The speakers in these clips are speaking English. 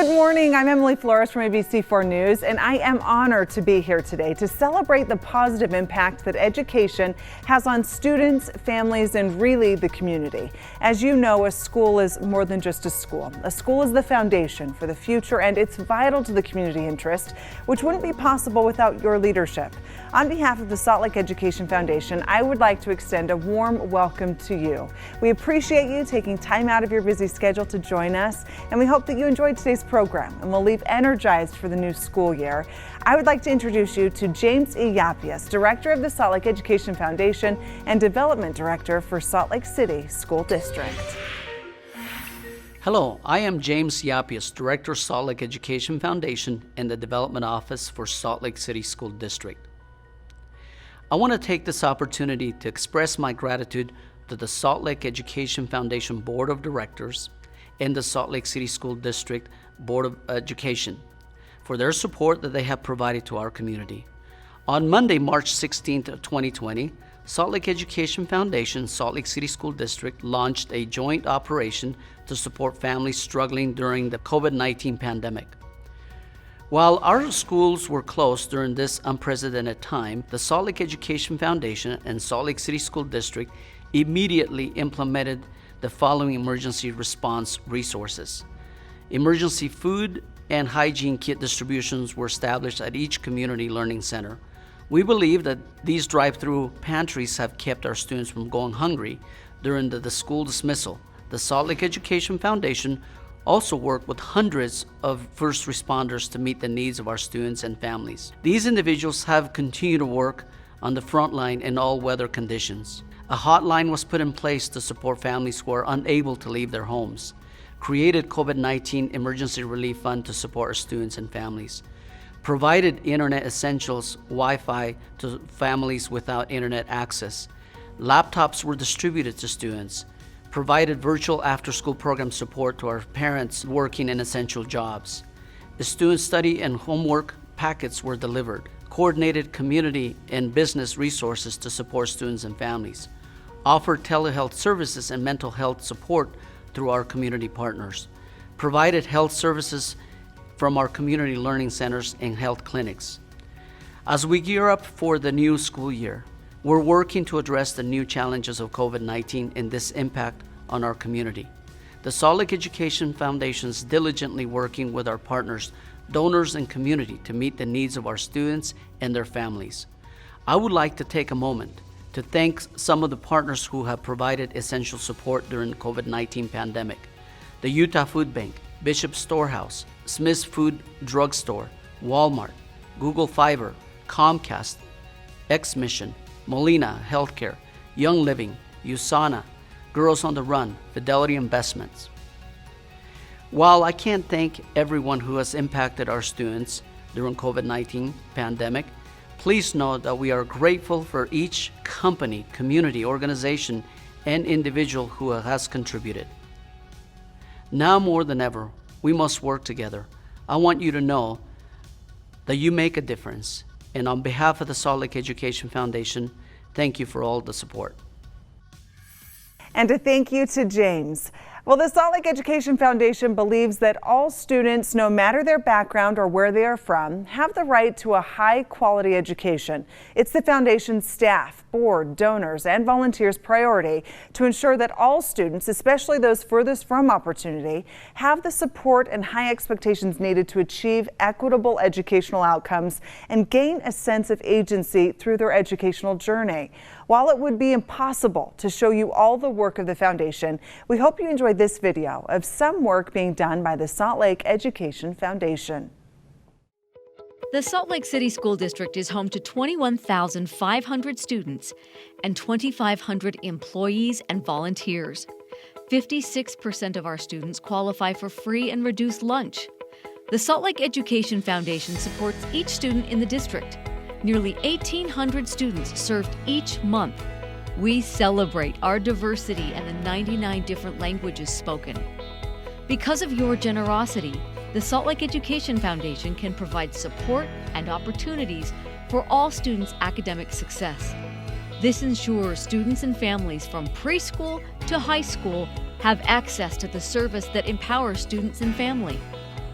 Good morning, I'm Emily Flores from ABC4 News, and I am honored to be here today to celebrate the positive impact that education has on students, families, and really the community. As you know, a school is more than just a school. A school is the foundation for the future, and it's vital to the community interest, which wouldn't be possible without your leadership. On behalf of the Salt Lake Education Foundation, I would like to extend a warm welcome to you. We appreciate you taking time out of your busy schedule to join us, and we hope that you enjoyed today's program and will leave energized for the new school year. I would like to introduce you to James E. Yapias, Director of the Salt Lake Education Foundation and Development Director for Salt Lake City School District. Hello, I am James Yapias, Director of Salt Lake Education Foundation and the Development Office for Salt Lake City School District. I want to take this opportunity to express my gratitude to the Salt Lake Education Foundation Board of Directors and the Salt Lake City School District Board of Education for their support that they have provided to our community. On Monday, March 16th of 2020, Salt Lake Education Foundation, Salt Lake City School District launched a joint operation to support families struggling during the COVID-19 pandemic. While our schools were closed during this unprecedented time, the Salt Lake Education Foundation and Salt Lake City School District immediately implemented the following emergency response resources. Emergency food and hygiene kit distributions were established at each community learning center. We believe that these drive-through pantries have kept our students from going hungry during the school dismissal. The Salt Lake Education Foundation also worked with hundreds of first responders to meet the needs of our students and families. These individuals have continued to work on the front line in all weather conditions. A hotline was put in place to support families who are unable to leave their homes. Created COVID-19 emergency relief fund to support our students and families. Provided internet essentials, Wi-Fi to families without internet access. Laptops were distributed to students. Provided virtual after-school program support to our parents working in essential jobs. The student study and homework packets were delivered. Coordinated community and business resources to support students and families. Offered telehealth services and mental health support through our community partners. Provided health services from our community learning centers and health clinics. As we gear up for the new school year, we're working to address the new challenges of COVID-19 and this impact on our community. The Salt Lake Education Foundation is diligently working with our partners, donors, and community to meet the needs of our students and their families. I would like to take a moment to thank some of the partners who have provided essential support during the COVID-19 pandemic. The Utah Food Bank, Bishop Storehouse, Smith's Food Drug Store, Walmart, Google Fiber, Comcast, X-Mission, Molina Healthcare, Young Living, USANA, Girls on the Run, Fidelity Investments. While I can't thank everyone who has impacted our students during COVID-19 pandemic, please know that we are grateful for each company, community, organization, and individual who has contributed. Now more than ever, we must work together. I want you to know that you make a difference. And on behalf of the Salt Lake Education Foundation, thank you for all the support. And a thank you to James. Well, the Salt Lake Education Foundation believes that all students, no matter their background or where they are from, have the right to a high-quality education. It's the foundation's staff, board, donors, and volunteers' priority to ensure that all students, especially those furthest from opportunity, have the support and high expectations needed to achieve equitable educational outcomes and gain a sense of agency through their educational journey. While it would be impossible to show you all the work of the foundation, we hope you enjoyed this video of some work being done by the Salt Lake Education Foundation. The Salt Lake City School District is home to 21,500 students and 2,500 employees and volunteers. 56% of our students qualify for free and reduced lunch. The Salt Lake Education Foundation supports each student in the district. Nearly 1,800 students served each month. We celebrate our diversity and the 99 different languages spoken. Because of your generosity, the Salt Lake Education Foundation can provide support and opportunities for all students' academic success. This ensures students and families from preschool to high school have access to the service that empowers students and family.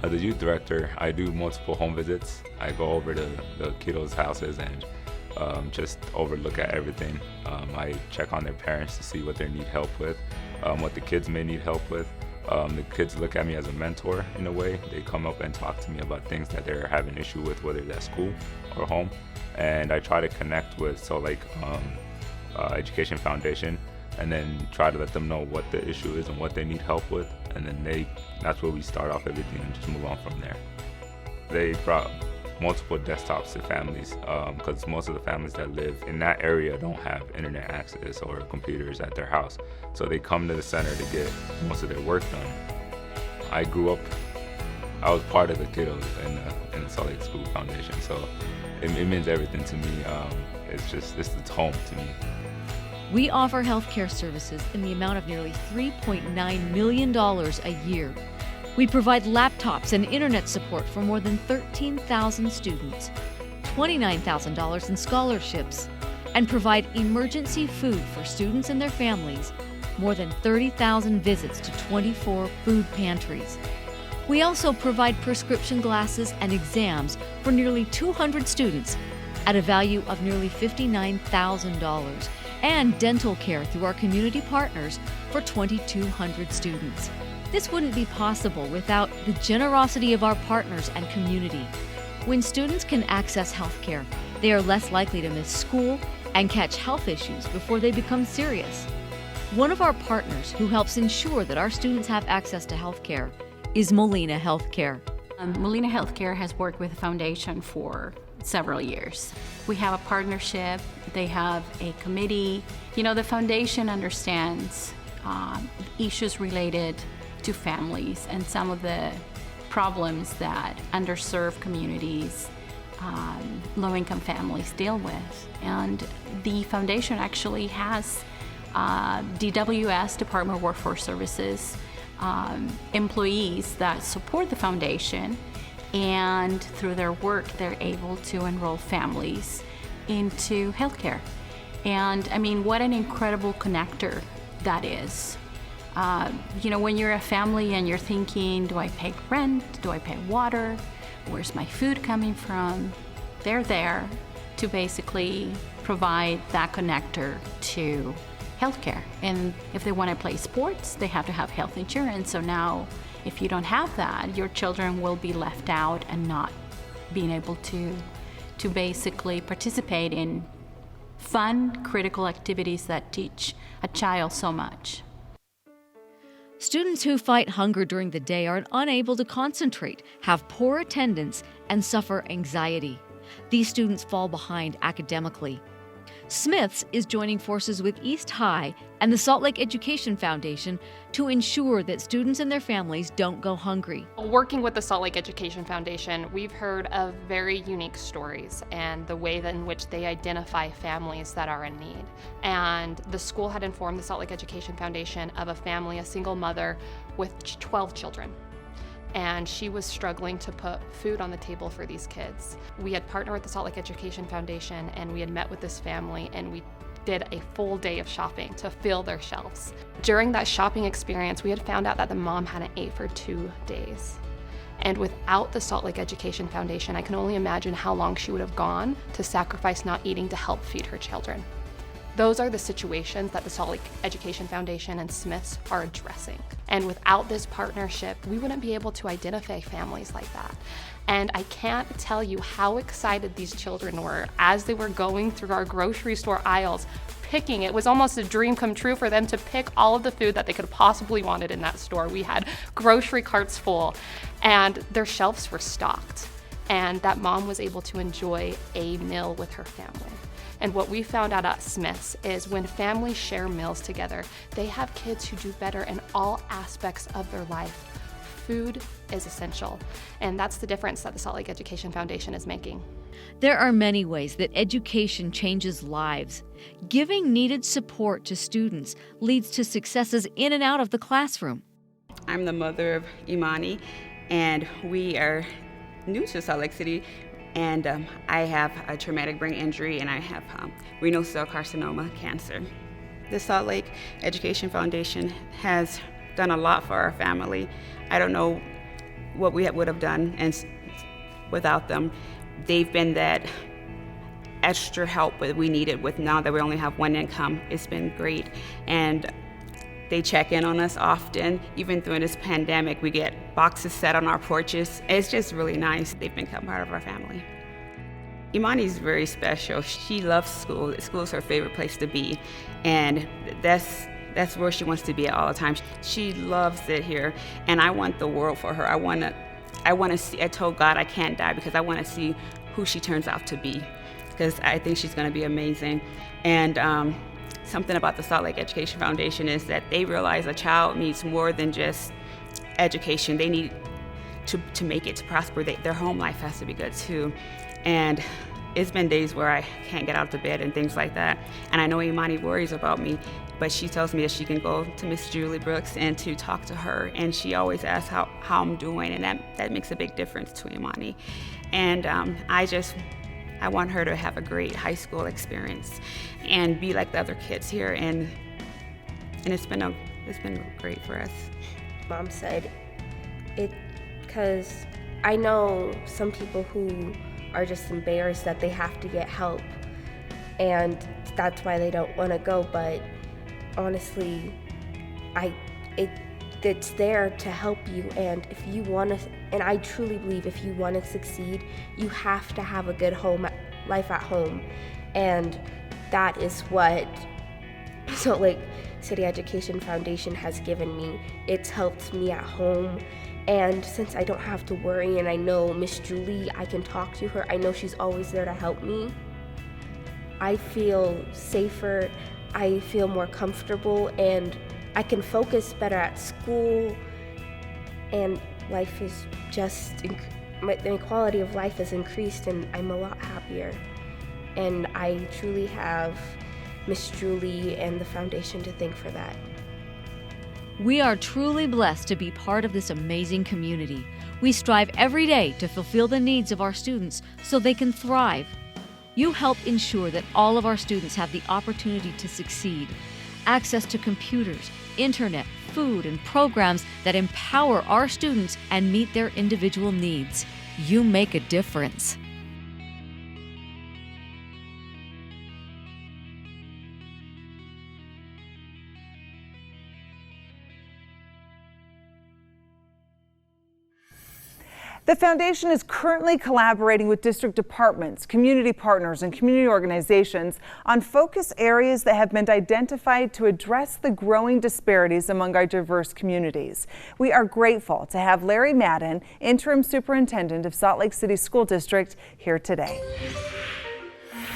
As a youth director, I do multiple home visits. I go over to the kiddos' houses and just overlook at everything. I check on their parents to see what they need help with, what the kids may need help with. The kids look at me as a mentor in a way. They come up and talk to me about things that they're having issue with, whether it's at school or home. And I try to connect with, Education Foundation, and then try to let them know what the issue is and what they need help with. And then that's where we start off everything and just move on from there. They brought multiple desktops to families because most of the families that live in that area don't have internet access or computers at their house. So they come to the center to get most of their work done. I was part of the kiddos in the Salt Lake School Foundation, so it means everything to me. It's home to me. We offer healthcare services in the amount of nearly $3.9 million a year. We provide laptops and internet support for more than 13,000 students, $29,000 in scholarships, and provide emergency food for students and their families, more than 30,000 visits to 24 food pantries. We also provide prescription glasses and exams for nearly 200 students at a value of nearly $59,000, and dental care through our community partners for 2,200 students. This wouldn't be possible without the generosity of our partners and community. When students can access health care, they are less likely to miss school and catch health issues before they become serious. One of our partners who helps ensure that our students have access to health care is Molina Healthcare. Molina Healthcare has worked with the foundation for several years. We have a partnership, they have a committee. The foundation understands issues related to families and some of the problems that underserved communities, low-income families deal with. And the foundation actually has DWS, Department of Workforce Services, employees that support the foundation, and through their work they're able to enroll families into healthcare. And what an incredible connector that is. When you're a family and you're thinking, do I pay rent? Do I pay water? Where's my food coming from? They're there to basically provide that connector to healthcare. And if they want to play sports, they have to have health insurance. So now, if you don't have that, your children will be left out and not being able to basically participate in fun, critical activities that teach a child so much. Students who fight hunger during the day are unable to concentrate, have poor attendance, and suffer anxiety. These students fall behind academically. Smith's is joining forces with East High and the Salt Lake Education Foundation to ensure that students and their families don't go hungry. Working with the Salt Lake Education Foundation, we've heard of very unique stories and the way in which they identify families that are in need. And the school had informed the Salt Lake Education Foundation of a family, a single mother with 12 children. And she was struggling to put food on the table for these kids. We had partnered with the Salt Lake Education Foundation, and we had met with this family, and we did a full day of shopping to fill their shelves. During that shopping experience, we had found out that the mom hadn't ate for 2 days. And without the Salt Lake Education Foundation, I can only imagine how long she would have gone to sacrifice not eating to help feed her children. Those are the situations that the Salt Lake Education Foundation and Smith's are addressing. And without this partnership, we wouldn't be able to identify families like that. And I can't tell you how excited these children were as they were going through our grocery store aisles, picking. It was almost a dream come true for them to pick all of the food that they could possibly wanted in that store. We had grocery carts full, and their shelves were stocked. And that mom was able to enjoy a meal with her family. And what we found out at Smith's is when families share meals together, they have kids who do better in all aspects of their life. Food is essential, and that's the difference that the Salt Lake Education Foundation is making. There are many ways that education changes lives. Giving needed support to students leads to successes in and out of the classroom. I'm the mother of Imani, and we are new to Salt Lake City. And I have a traumatic brain injury, and I have renal cell carcinoma, cancer. The Salt Lake Education Foundation has done a lot for our family. I don't know what we would have done, and without them. They've been that extra help that we needed with now that we only have one income. It's been great. And they check in on us often. Even through this pandemic, we get boxes set on our porches. It's just really nice. They've become part of our family. Imani's very special. She loves school. School is her favorite place to be. And that's where she wants to be at all the time. She loves it here. And I want the world for her. I want to see, I told God I can't die because I want to see who she turns out to be, because I think she's going to be amazing. And something about the Salt Lake Education Foundation is that they realize a child needs more than just education. They need to make it, to prosper. Their home life has to be good too. And it's been days where I can't get out of bed and things like that. And I know Imani worries about me, but she tells me that she can go to Miss Julie Brooks and to talk to her. And she always asks how I'm doing, and that makes a big difference to Imani. And I want her to have a great high school experience and be like the other kids here. And it's been great for us. Mom said it because I know some people who are just embarrassed that they have to get help, and that's why they don't want to go. But honestly, it's there to help you, and if you want to, and I truly believe if you want to succeed, you have to have a good life at home, and that is what Salt Lake City Education Foundation has given me. It's helped me at home. And since I don't have to worry, and I know Miss Julie, I can talk to her, I know she's always there to help me, I feel safer, I feel more comfortable, and I can focus better at school, and life is just, the quality of life has increased, and I'm a lot happier. And I truly have Miss Julie and the foundation to thank for that. We are truly blessed to be part of this amazing community. We strive every day to fulfill the needs of our students so they can thrive. You help ensure that all of our students have the opportunity to succeed, access to computers, internet, food, and programs that empower our students and meet their individual needs. You make a difference. The foundation is currently collaborating with district departments, community partners, and community organizations on focus areas that have been identified to address the growing disparities among our diverse communities. We are grateful to have Larry Madden, Interim Superintendent of Salt Lake City School District, here today.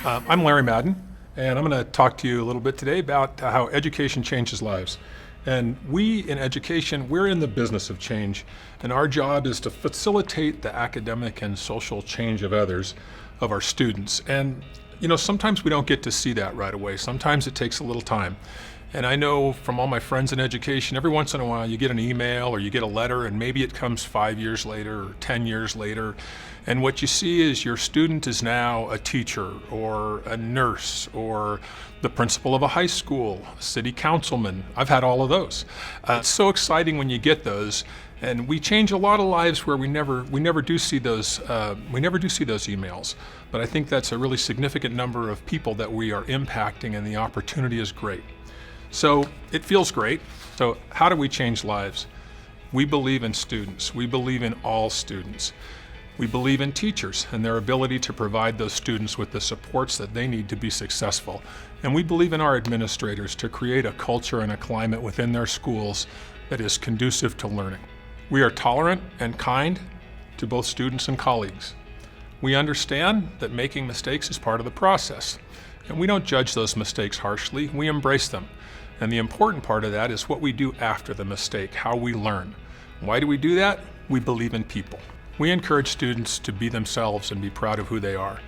I'm Larry Madden, and I'm going to talk to you a little bit today about how education changes lives. And we in education, we're in the business of change, and our job is to facilitate the academic and social change of others, of our students. And you know, sometimes we don't get to see that right away. Sometimes it takes a little time. And I know from all my friends in education, every once in a while you get an email or you get a letter, and maybe it comes 5 years later or 10 years later. And what you see is your student is now a teacher or a nurse or the principal of a high school, a city councilman. I've had all of those. It's so exciting when you get those, and we change a lot of lives where we never do see those emails. But I think that's a really significant number of people that we are impacting, and the opportunity is great. So it feels great. So how do we change lives? We believe in students. We believe in all students. We believe in teachers and their ability to provide those students with the supports that they need to be successful. And we believe in our administrators to create a culture and a climate within their schools that is conducive to learning. We are tolerant and kind to both students and colleagues. We understand that making mistakes is part of the process, and we don't judge those mistakes harshly, we embrace them. And the important part of that is what we do after the mistake, how we learn. Why do we do that? We believe in people. We encourage students to be themselves and be proud of who they are.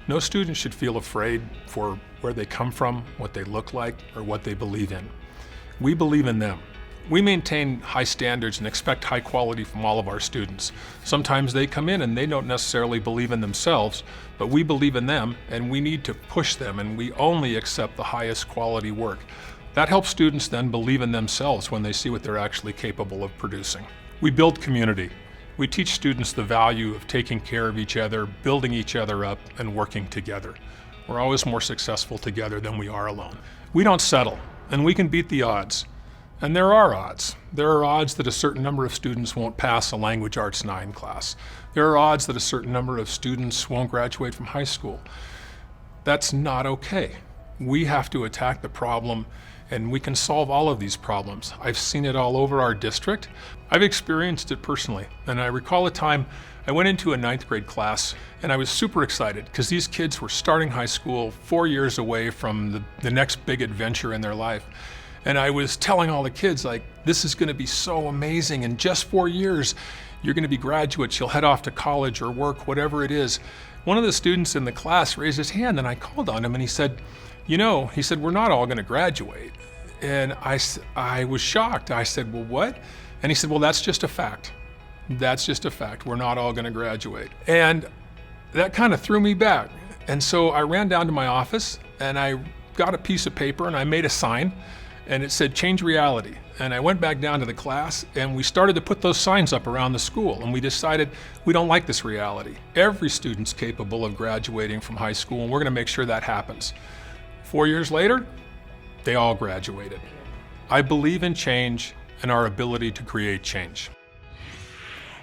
No student should feel afraid for where they come from, what they look like, or what they believe in. We believe in them. We maintain high standards and expect high quality from all of our students. Sometimes they come in and they don't necessarily believe in themselves, but we believe in them, and we need to push them, and we only accept the highest quality work. That helps students then believe in themselves when they see what they're actually capable of producing. We build community. We teach students the value of taking care of each other, building each other up, and working together. We're always more successful together than we are alone. We don't settle, and we can beat the odds. And there are odds. There are odds that a certain number of students won't pass a Language Arts 9 class. There are odds that a certain number of students won't graduate from high school. That's not okay. We have to attack the problem, and we can solve all of these problems. I've seen it all over our district. I've experienced it personally, and I recall a time I went into a 9th grade class, and I was super excited because these kids were starting high school 4 years away from the next big adventure in their life. And I was telling all the kids, like, this is going to be so amazing. In just 4 years, you're going to be graduates. You'll head off to college or work, whatever it is. One of the students in the class raised his hand, and I called on him, and he said, we're not all going to graduate. And I was shocked. I said, well, what? And he said, well, that's just a fact. That's just a fact. We're not all going to graduate. And that kind of threw me back. And so I ran down to my office, and I got a piece of paper, and I made a sign, and it said, change reality. And I went back down to the class, and we started to put those signs up around the school, and we decided we don't like this reality. Every student's capable of graduating from high school, and we're going to make sure that happens. 4 years later, they all graduated. I believe in change and our ability to create change.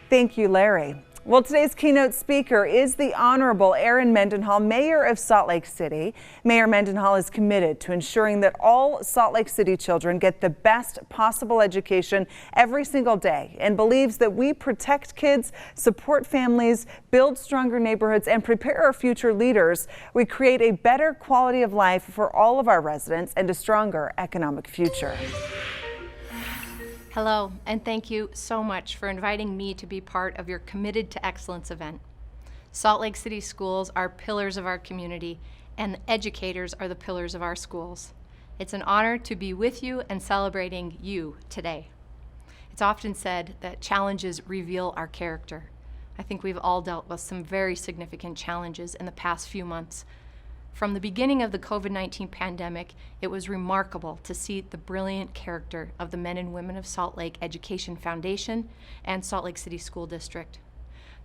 Thank you, Larry. Well, today's keynote speaker is the Honorable Aaron Mendenhall, Mayor of Salt Lake City. Mayor Mendenhall is committed to ensuring that all Salt Lake City children get the best possible education every single day, and believes that we protect kids, support families, build stronger neighborhoods, and prepare our future leaders. We create a better quality of life for all of our residents and a stronger economic future. Hello, and thank you so much for inviting me to be part of your Committed to Excellence event. Salt Lake City schools are pillars of our community, and educators are the pillars of our schools. It's an honor to be with you and celebrating you today. It's often said that challenges reveal our character. I think we've all dealt with some very significant challenges in the past few months. From the beginning of the COVID-19 pandemic, it was remarkable to see the brilliant character of the men and women of Salt Lake Education Foundation and Salt Lake City School District.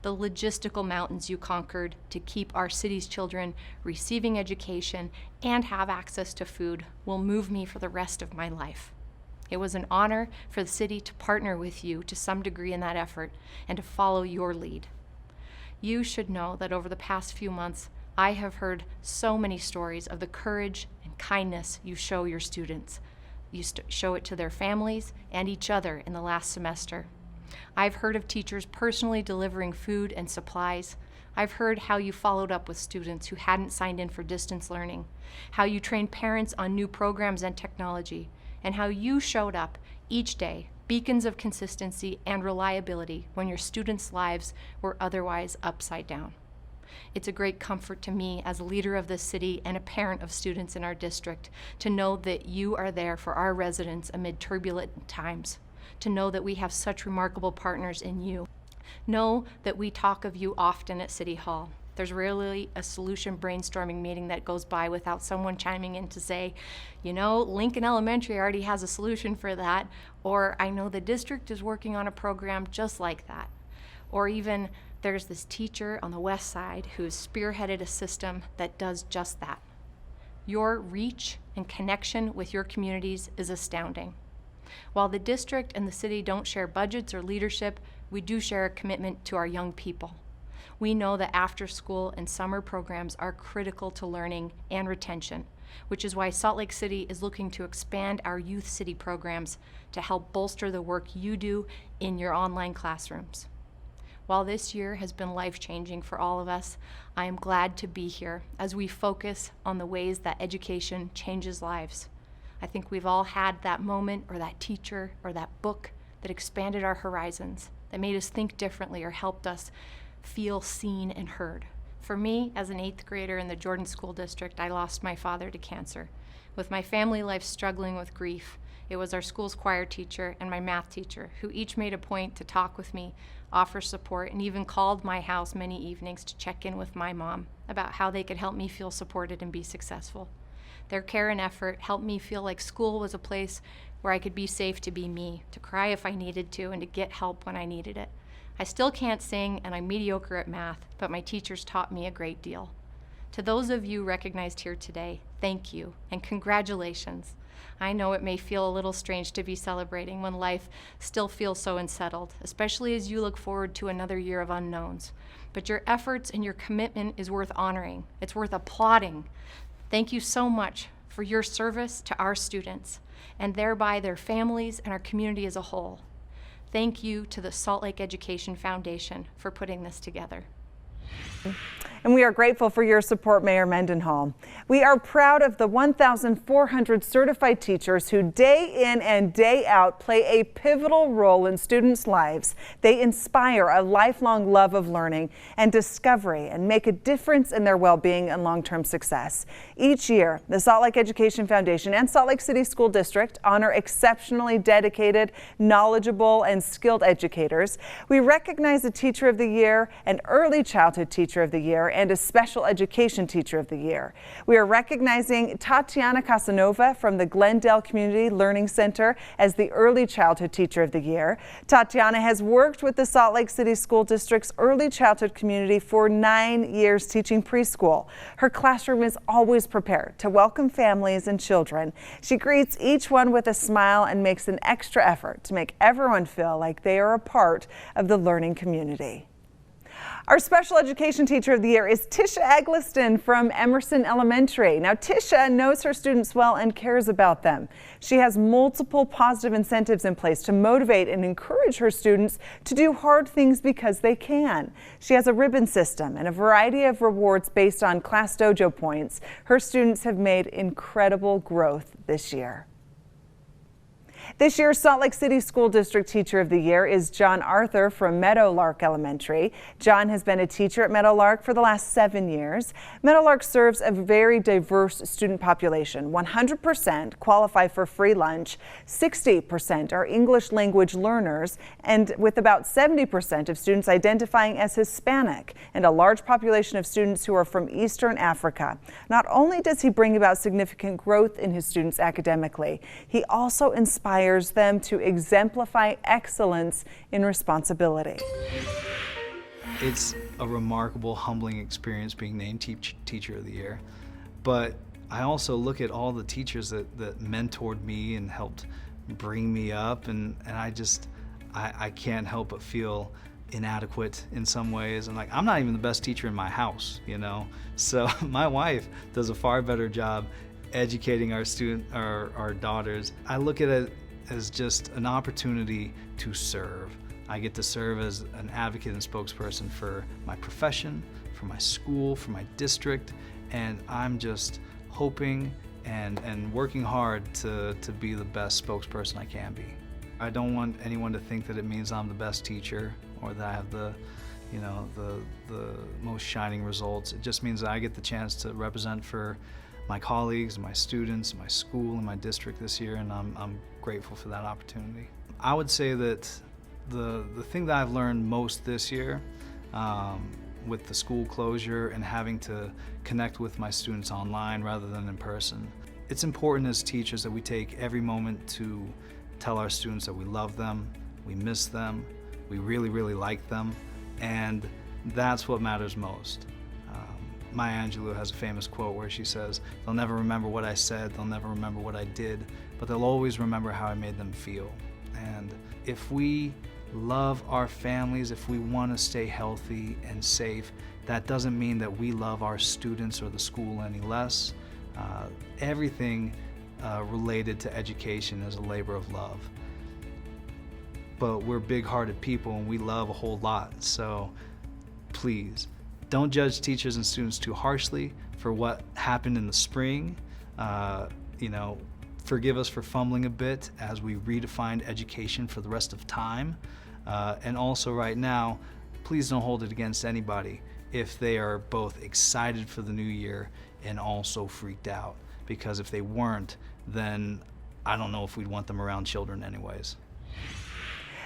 The logistical mountains you conquered to keep our city's children receiving education and have access to food will move me for the rest of my life. It was an honor for the city to partner with you to some degree in that effort and to follow your lead. You should know that over the past few months, I have heard so many stories of the courage and kindness you show your students. You show it to their families and each other in the last semester. I've heard of teachers personally delivering food and supplies. I've heard how you followed up with students who hadn't signed in for distance learning, how you trained parents on new programs and technology, and how you showed up each day, beacons of consistency and reliability when your students' lives were otherwise upside down. It's a great comfort to me as a leader of this city and a parent of students in our district to know that you are there for our residents amid turbulent times, to know that we have such remarkable partners in you. Know that we talk of you often at City Hall. There's rarely a solution brainstorming meeting that goes by without someone chiming in to say, you know, Lincoln Elementary already has a solution for that, or I know the district is working on a program just like that. Or even, there's this teacher on the west side who has spearheaded a system that does just that. Your reach and connection with your communities is astounding. While the district and the city don't share budgets or leadership, we do share a commitment to our young people. We know that after school and summer programs are critical to learning and retention, which is why Salt Lake City is looking to expand our Youth City programs to help bolster the work you do in your online classrooms. While this year has been life-changing for all of us, I am glad to be here as we focus on the ways that education changes lives. I think we've all had that moment or that teacher or that book that expanded our horizons, that made us think differently or helped us feel seen and heard. For me, as an 8th grader in the Jordan School District, I lost my father to cancer. With my family life struggling with grief, it was our school's choir teacher and my math teacher who each made a point to talk with me, offer support, and even called my house many evenings to check in with my mom about how they could help me feel supported and be successful. Their care and effort helped me feel like school was a place where I could be safe to be me, to cry if I needed to, and to get help when I needed it. I still can't sing and I'm mediocre at math, but my teachers taught me a great deal. To those of you recognized here today, thank you and congratulations. I know it may feel a little strange to be celebrating when life still feels so unsettled, especially as you look forward to another year of unknowns. But your efforts and your commitment is worth honoring. It's worth applauding. Thank you so much for your service to our students and thereby their families and our community as a whole. Thank you to the Salt Lake Education Foundation for putting this together. And we are grateful for your support, Mayor Mendenhall. We are proud of the 1,400 certified teachers who day in and day out play a pivotal role in students' lives. They inspire a lifelong love of learning and discovery and make a difference in their well-being and long-term success. Each year, the Salt Lake Education Foundation and Salt Lake City School District honor exceptionally dedicated, knowledgeable, and skilled educators. We recognize a Teacher of the Year, an Early Childhood Teacher of the Year, and a Special Education Teacher of the Year. We are recognizing Tatiana Casanova from the Glendale Community Learning Center as the Early Childhood Teacher of the Year. Tatiana has worked with the Salt Lake City School District's early childhood community for 9 years teaching preschool. Her classroom is always prepared to welcome families and children. She greets each one with a smile and makes an extra effort to make everyone feel like they are a part of the learning community. Our Special Education Teacher of the Year is Tisha Eggleston from Emerson Elementary. Now, Tisha knows her students well and cares about them. She has multiple positive incentives in place to motivate and encourage her students to do hard things because they can. She has a ribbon system and a variety of rewards based on Class Dojo points. Her students have made incredible growth this year. This year's Salt Lake City School District Teacher of the Year is John Arthur from Meadowlark Elementary. John has been a teacher at Meadowlark for the last 7 years. Meadowlark serves a very diverse student population. 100% qualify for free lunch, 60% are English language learners, and with about 70% of students identifying as Hispanic, and a large population of students who are from Eastern Africa. Not only does he bring about significant growth in his students academically, he also inspires them to exemplify excellence in responsibility. It's a remarkable, humbling experience being named Teacher of the Year. But I also look at all the teachers that mentored me and helped bring me up, and I can't help but feel inadequate in some ways. And like, I'm not even the best teacher in my house, you know? So my wife does a far better job educating our daughters. I look at it as just an opportunity to serve. I get to serve as an advocate and spokesperson for my profession, for my school, for my district, and I'm just hoping and working hard to be the best spokesperson I can be. I don't want anyone to think that it means I'm the best teacher or that I have the most shining results. It just means that I get the chance to represent for my colleagues, my students, my school, and my district this year, and I'm grateful for that opportunity. I would say that the thing that I've learned most this year, with the school closure and having to connect with my students online rather than in person, it's important as teachers that we take every moment to tell our students that we love them, we miss them, we really, really like them, and that's what matters most. Maya Angelou has a famous quote where she says, "They'll never remember what I said, they'll never remember what I did, but they'll always remember how I made them feel." And if we love our families, if we want to stay healthy and safe, that doesn't mean that we love our students or the school any less. Everything related to education is a labor of love. But we're big-hearted people and we love a whole lot, so please, don't judge teachers and students too harshly for what happened in the spring. Forgive us for fumbling a bit as we redefined education for the rest of time. And also right now, please don't hold it against anybody if they are both excited for the new year and also freaked out. Because if they weren't, then I don't know if we'd want them around children anyways.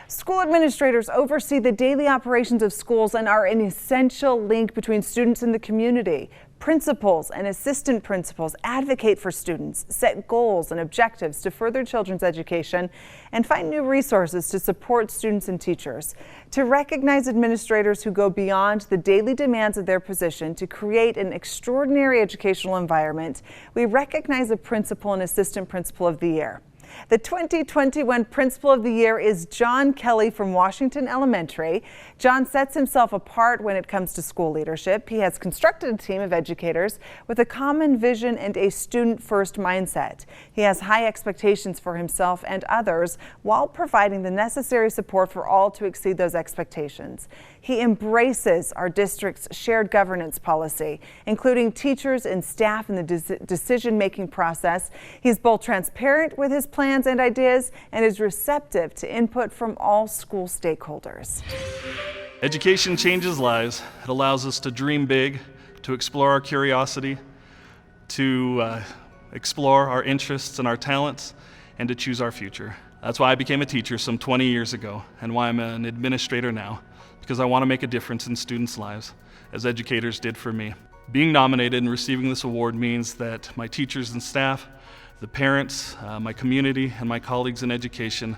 School administrators oversee the daily operations of schools and are an essential link between students and the community. Principals and assistant principals advocate for students, set goals and objectives to further children's education, and find new resources to support students and teachers. To recognize administrators who go beyond the daily demands of their position to create an extraordinary educational environment, we recognize a Principal and Assistant Principal of the Year. The 2021 Principal of the Year is John Kelly from Washington Elementary. John sets himself apart when it comes to school leadership. He has constructed a team of educators with a common vision and a student-first mindset. He has high expectations for himself and others while providing the necessary support for all to exceed those expectations. He embraces our district's shared governance policy, including teachers and staff in the decision-making process. He's both transparent with his plans and ideas and is receptive to input from all school stakeholders. Education changes lives. It allows us to dream big, to explore our curiosity, to explore our interests and our talents, and to choose our future. That's why I became a teacher some 20 years ago, and why I'm an administrator now, because I want to make a difference in students' lives, as educators did for me. Being nominated and receiving this award means that my teachers and staff, the parents, my community, and my colleagues in education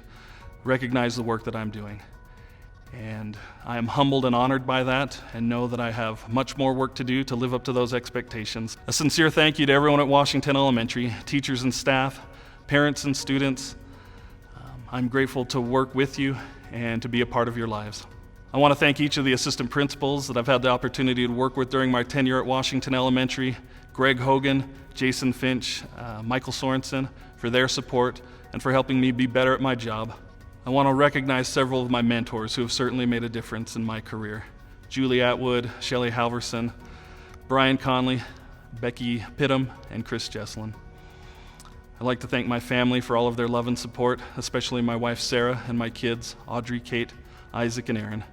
recognize the work that I'm doing. And I am humbled and honored by that, and know that I have much more work to do to live up to those expectations. A sincere thank you to everyone at Washington Elementary, teachers and staff, parents and students. I'm grateful to work with you and to be a part of your lives. I want to thank each of the assistant principals that I've had the opportunity to work with during my tenure at Washington Elementary, Greg Hogan, Jason Finch, Michael Sorensen, for their support and for helping me be better at my job. I want to recognize several of my mentors who have certainly made a difference in my career. Julie Atwood, Shelley Halverson, Brian Conley, Becky Pittum, and Chris Jesslin. I'd like to thank my family for all of their love and support, especially my wife Sarah and my kids, Audrey, Kate, Isaac, and Aaron.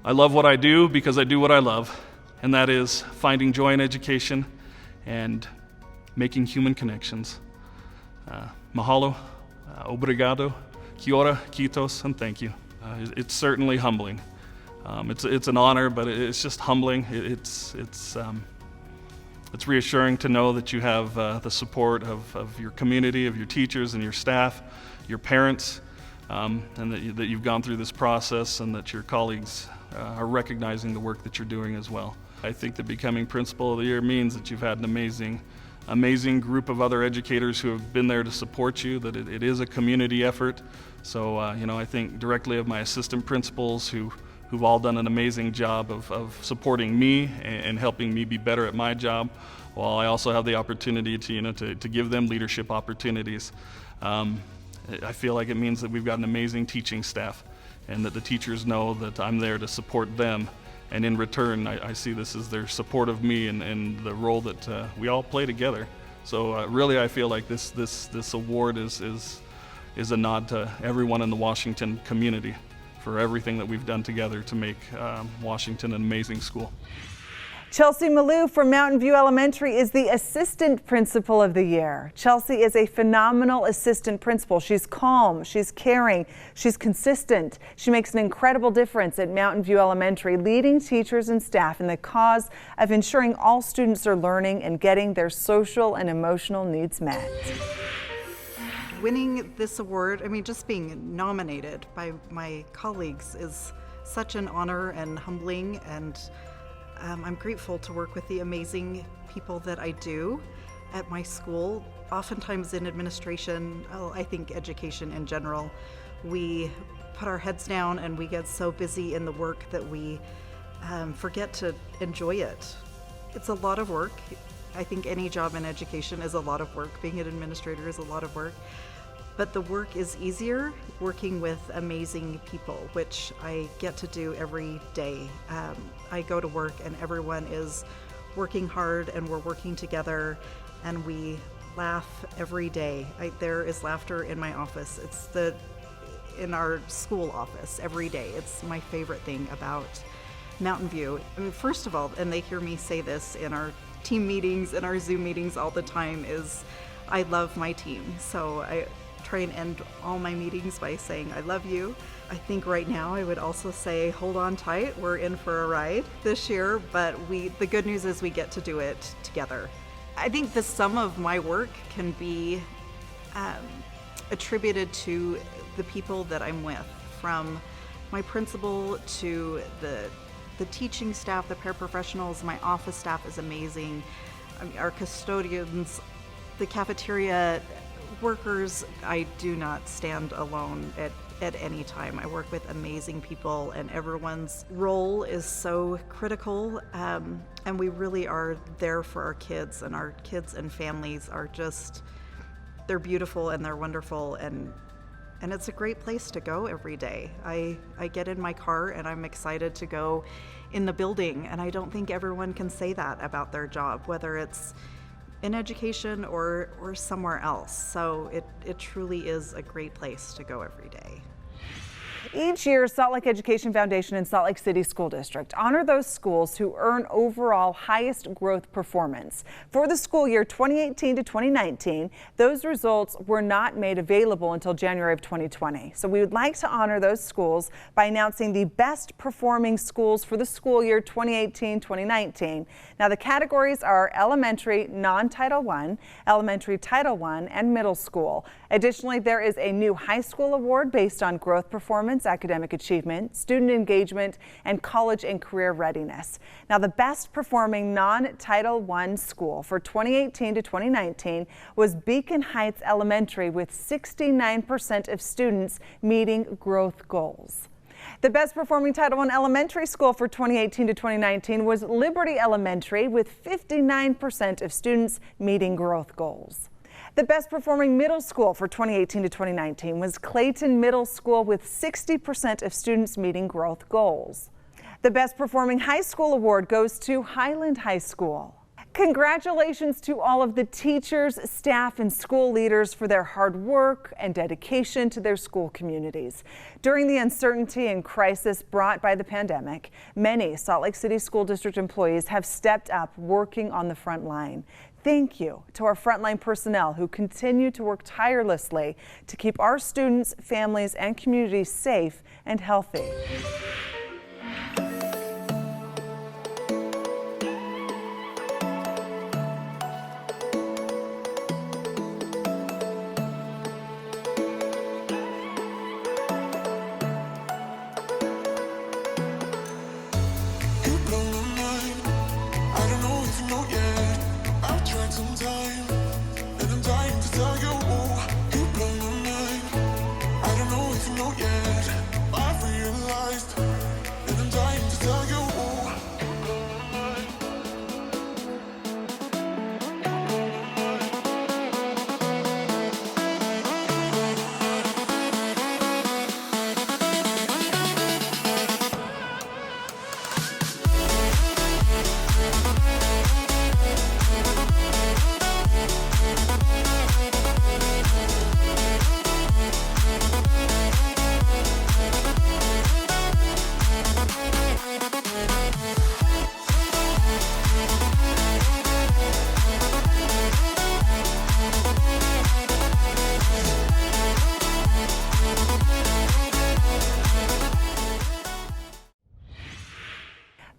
I love what I do because I do what I love, and that is finding joy in education and making human connections. Mahalo, obrigado, kia ora, kiitos, and thank you. It's certainly humbling. It's an honor, but it's just humbling. It's reassuring to know that you have the support of your community, of your teachers and your staff, your parents, and that you've gone through this process, and that your colleagues are recognizing the work that you're doing as well. I think that becoming Principal of the Year means that you've had an amazing group of other educators who have been there to support you, that it is a community effort. So I think directly of my assistant principals who've all done an amazing job of supporting me and helping me be better at my job, while I also have the opportunity to give them leadership opportunities. I feel like it means that we've got an amazing teaching staff, and that the teachers know that I'm there to support them. And in return, I see this as their support of me and the role that we all play together. So really, I feel like this award is a nod to everyone in the Washington community for everything that we've done together to make Washington an amazing school. Chelsea Malou from Mountain View Elementary is the Assistant Principal of the Year. Chelsea is a phenomenal assistant principal. She's calm, she's caring, she's consistent. She makes an incredible difference at Mountain View Elementary, leading teachers and staff in the cause of ensuring all students are learning and getting their social and emotional needs met. Winning this award, just being nominated by my colleagues is such an honor and humbling, and I'm grateful to work with the amazing people that I do at my school. Oftentimes in administration, I think education in general, we put our heads down and we get so busy in the work that we forget to enjoy it. It's a lot of work. I think any job in education is a lot of work. Being an administrator is a lot of work. But the work is easier working with amazing people, which I get to do every day. I go to work and everyone is working hard and we're working together and we laugh every day. There is laughter in my office. It's in our school office every day. It's my favorite thing about Mountain View. First of all, and they hear me say this in our team meetings and our Zoom meetings all the time, is I love my team. So I try and end all my meetings by saying I love you. I think right now I would also say hold on tight. We're in for a ride this year, but the good news is we get to do it together. I think the sum of my work can be attributed to the people that I'm with, from my principal to the teaching staff, the paraprofessionals. My office staff is amazing. Our custodians, the cafeteria workers. I do not stand alone at any time. I work with amazing people, and everyone's role is so critical, and we really are there for our kids, and our kids and families are just, they're beautiful and they're wonderful, and it's a great place to go every day. I get in my car and I'm excited to go in the building, and I don't think everyone can say that about their job, whether it's in education or somewhere else. So it truly is a great place to go every day. Each year, Salt Lake Education Foundation and Salt Lake City School District honor those schools who earn overall highest growth performance. For the school year 2018 to 2019, those results were not made available until January of 2020. So we would like to honor those schools by announcing the best performing schools for the school year 2018-2019. Now, the categories are elementary non-Title I, elementary Title I, and middle school. Additionally, there is a new high school award based on growth performance, academic achievement, student engagement, and college and career readiness. Now, the best performing non-Title I school for 2018 to 2019 was Beacon Heights Elementary, with 69% of students meeting growth goals. The best performing Title I elementary school for 2018 to 2019 was Liberty Elementary, with 59% of students meeting growth goals. The best performing middle school for 2018 to 2019 was Clayton Middle School, with 60% of students meeting growth goals. The best performing high school award goes to Highland High School. Congratulations to all of the teachers, staff, and school leaders for their hard work and dedication to their school communities. During the uncertainty and crisis brought by the pandemic, many Salt Lake City School District employees have stepped up, working on the front line. Thank you to our frontline personnel who continue to work tirelessly to keep our students, families, and communities safe and healthy.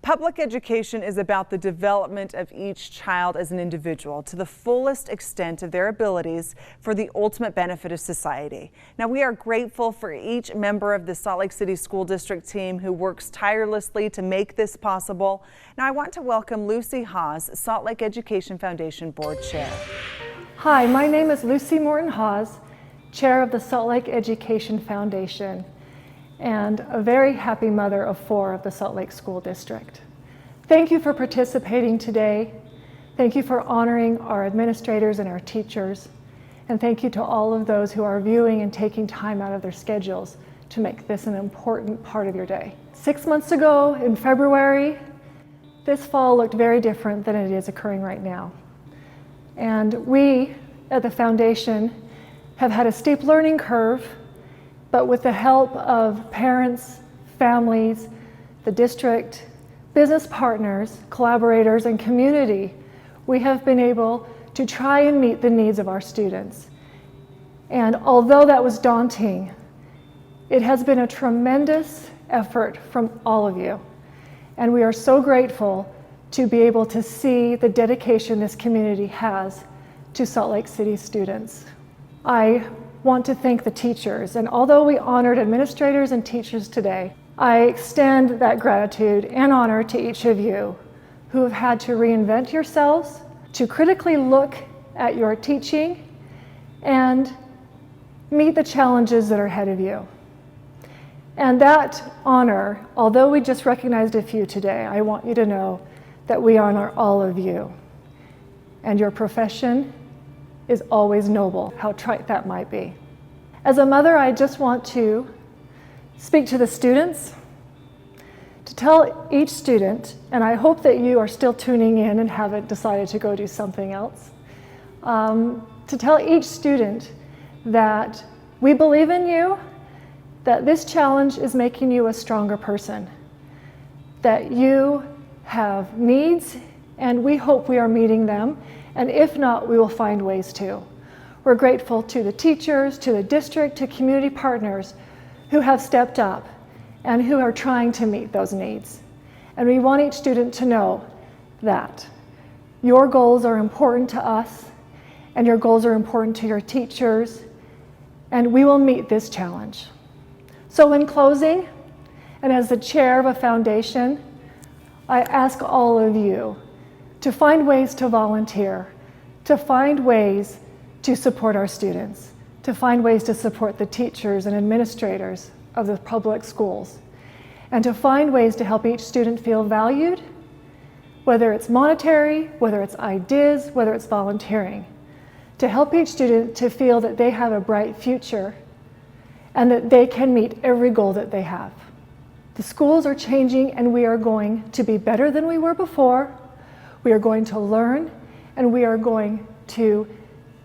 Public education is about the development of each child as an individual to the fullest extent of their abilities for the ultimate benefit of society. Now, we are grateful for each member of the Salt Lake City School District team who works tirelessly to make this possible. Now, I want to welcome Lucy Hawes, Salt Lake Education Foundation Board Chair. Hi, my name is Lucy Morton Hawes, Chair of the Salt Lake Education Foundation, and a very happy mother of 4 of the Salt Lake School District. Thank you for participating today. Thank you for honoring our administrators and our teachers. And thank you to all of those who are viewing and taking time out of their schedules to make this an important part of your day. 6 months ago in February, this fall looked very different than it is occurring right now. And we at the foundation have had a steep learning curve, but with the help of parents, families, the district, business partners, collaborators, and community, we have been able to try and meet the needs of our students. And although that was daunting, it has been a tremendous effort from all of you. And we are so grateful to be able to see the dedication this community has to Salt Lake City students. I want to thank the teachers, and although we honored administrators and teachers today, I extend that gratitude and honor to each of you who have had to reinvent yourselves, to critically look at your teaching and meet the challenges that are ahead of you. And that honor, although we just recognized a few today, I want you to know that we honor all of you. And your profession is always noble, how trite that might be. As a mother, I just want to speak to the students, to tell each student, and I hope that you are still tuning in and haven't decided to go do something else, to tell each student that we believe in you, that this challenge is making you a stronger person, that you have needs, and we hope we are meeting them, and if not, we will find ways to. We're grateful to the teachers, to the district, to community partners who have stepped up and who are trying to meet those needs. And we want each student to know that your goals are important to us, and your goals are important to your teachers, and we will meet this challenge. So in closing, and as the chair of a foundation, I ask all of you to find ways to volunteer, to find ways to support our students, to find ways to support the teachers and administrators of the public schools, and to find ways to help each student feel valued, whether it's monetary, whether it's ideas, whether it's volunteering, to help each student to feel that they have a bright future and that they can meet every goal that they have. The schools are changing, and we are going to be better than we were before. We are going to learn, and we are going to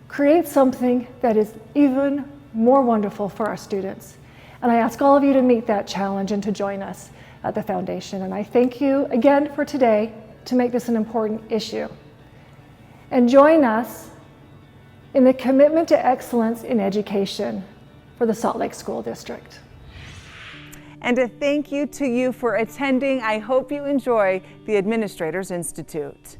create something that is even more wonderful for our students. And I ask all of you to meet that challenge and to join us at the foundation. And I thank you again for today to make this an important issue. And join us in the commitment to excellence in education for the Salt Lake School District. And a thank you to you for attending. I hope you enjoy the Administrators Institute.